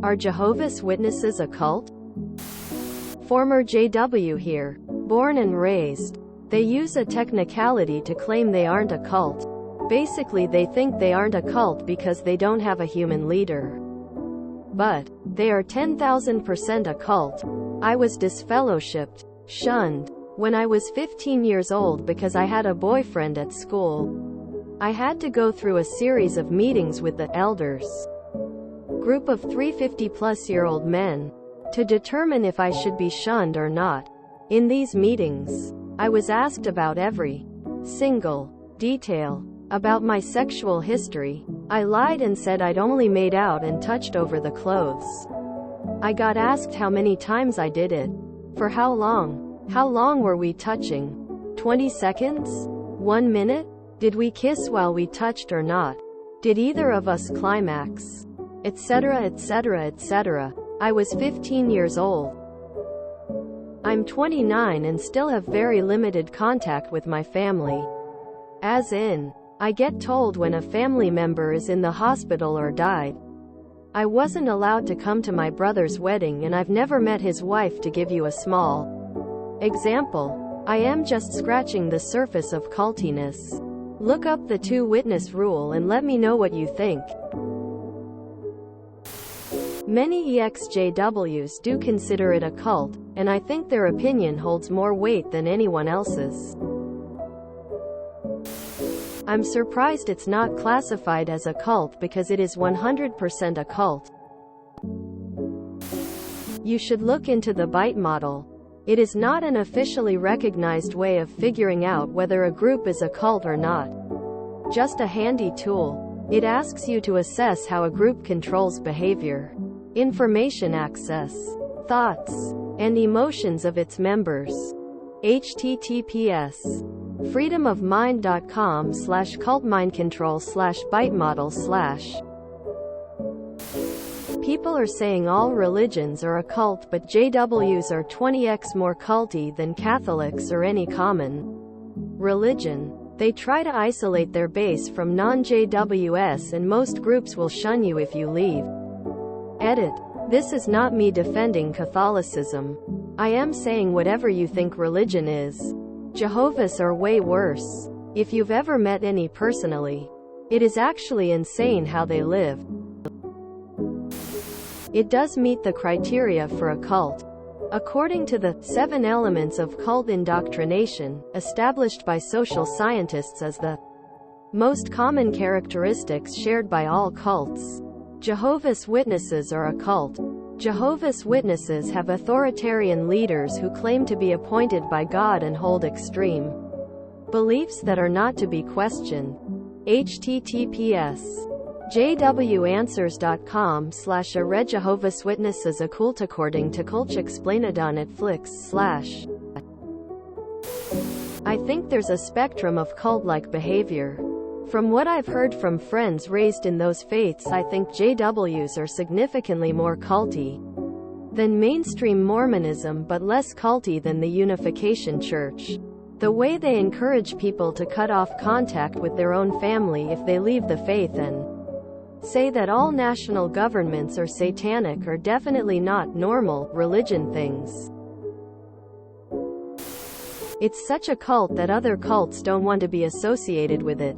Are Jehovah's Witnesses a cult? Former JW here. Born and raised. They use a technicality to claim they aren't a cult. Basically they think they aren't a cult because they don't have a human leader. But they are 10,000% a cult. I was disfellowshipped, shunned, when I was 15 years old because I had a boyfriend at school. I had to go through a series of meetings with the elders, group of 350-plus-year-old men, to determine if I should be shunned or not. In these meetings, I was asked about every single detail about my sexual history. I lied and said I'd only made out and touched over the clothes. I got asked how many times I did it. For how long? How long were we touching? 20 seconds? 1 minute? Did we kiss while we touched or not? Did either of us climax? Etc., etc., etc. I was 15 years old. I'm 29 and still have very limited contact with my family. As in, I get told when a family member is in the hospital or died. I wasn't allowed to come to my brother's wedding and I've never met his wife, to give you a small example. I am just scratching the surface of cultiness. Look up the two-witness rule and let me know what you think. Many EXJWs do consider it a cult, and I think their opinion holds more weight than anyone else's. I'm surprised it's not classified as a cult because it is 100% a cult. You should look into the BITE model. It is not an officially recognized way of figuring out whether a group is a cult or not. Just a handy tool. It asks you to assess how a group controls behavior, information access, thoughts, and emotions of its members. https freedomofmind.com/cultmindcontrol/bitemodel/. People are saying all religions are a cult, but JWs are 20x more culty than Catholics or any common religion. They try to isolate their base from non-JWs, and most groups will shun you if you leave. Edit. This is not me defending Catholicism. I am saying whatever you think religion is, Jehovah's are way worse. If you've ever met any personally, it is actually insane how they live. It does meet the criteria for a cult. According to the 7 elements of cult indoctrination, established by social scientists as the most common characteristics shared by all cults, Jehovah's Witnesses are a cult. Jehovah's Witnesses have authoritarian leaders who claim to be appointed by God and hold extreme beliefs that are not to be questioned. https jwanswers.com/are Jehovah's Witnesses a cult according to cultexplainedonetflix/. I think there's a spectrum of cult-like behavior. From what I've heard from friends raised in those faiths, I think JWs are significantly more culty than mainstream Mormonism, but less culty than the Unification Church. The way they encourage people to cut off contact with their own family if they leave the faith, and say that all national governments are satanic, are definitely not normal religion things. It's such a cult that other cults don't want to be associated with it.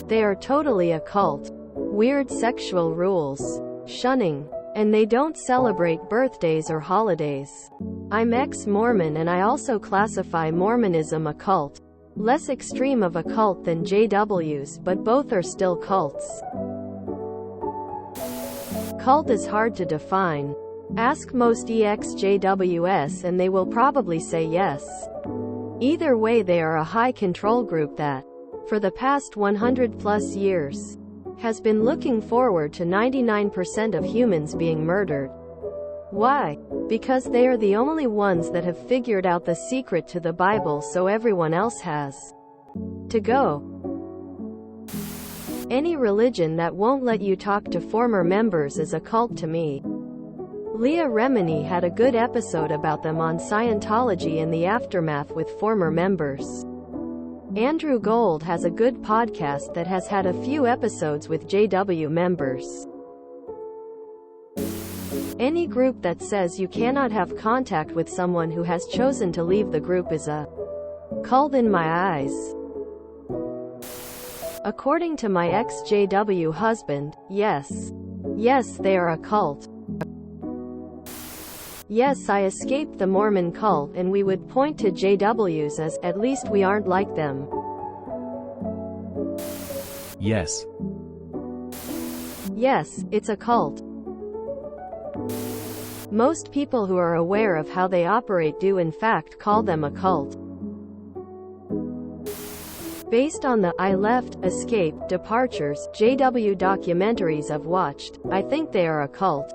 They are totally a cult. Weird sexual rules, shunning, and they don't celebrate birthdays or holidays. I'm ex-Mormon and I also classify Mormonism a cult. Less extreme of a cult than JWs, but both are still cults. Cult is hard to define. Ask most EXJWs and they will probably say yes. Either way, they are a high control group that, for the past 100+ years, has been looking forward to 99% of humans being murdered. Why? Because they are the only ones that have figured out the secret to the Bible, so everyone else has to go. Any religion that won't let you talk to former members is a cult to me. Leah Remini had a good episode about them on Scientology and the aftermath with former members. Andrew Gold has a good podcast that has had a few episodes with JW members. Any group that says you cannot have contact with someone who has chosen to leave the group is a cult in my eyes. According to my ex-JW husband, yes. Yes, they are a cult. Yes, I escaped the Mormon cult and we would point to JWs as, at least we aren't like them. Yes. Yes, it's a cult. Most people who are aware of how they operate do in fact call them a cult. Based on the I left, escape, departures, JW documentaries I've watched, I think they are a cult.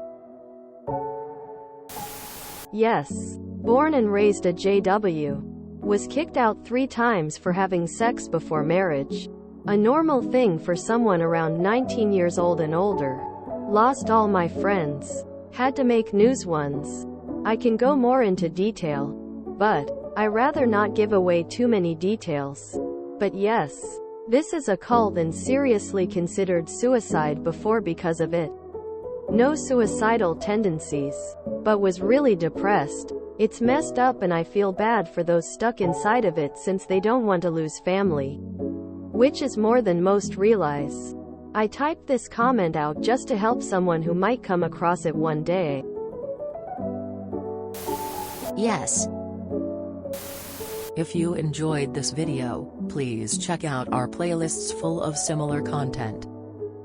Yes. Born and raised a JW. Was kicked out 3 times for having sex before marriage. A normal thing for someone around 19 years old and older. Lost all my friends. Had to make news ones. I can go more into detail, but I rather not give away too many details. But yes, this is a cult and seriously considered suicide before because of it. No suicidal tendencies, but was really depressed. It's messed up and I feel bad for those stuck inside of it since they don't want to lose family. Which is more than most realize. I typed this comment out just to help someone who might come across it one day. Yes. If you enjoyed this video, please check out our playlists full of similar content.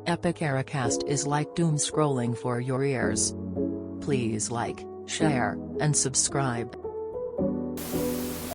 Epic Ericast is like doom scrolling for your ears. Please like, share, and subscribe.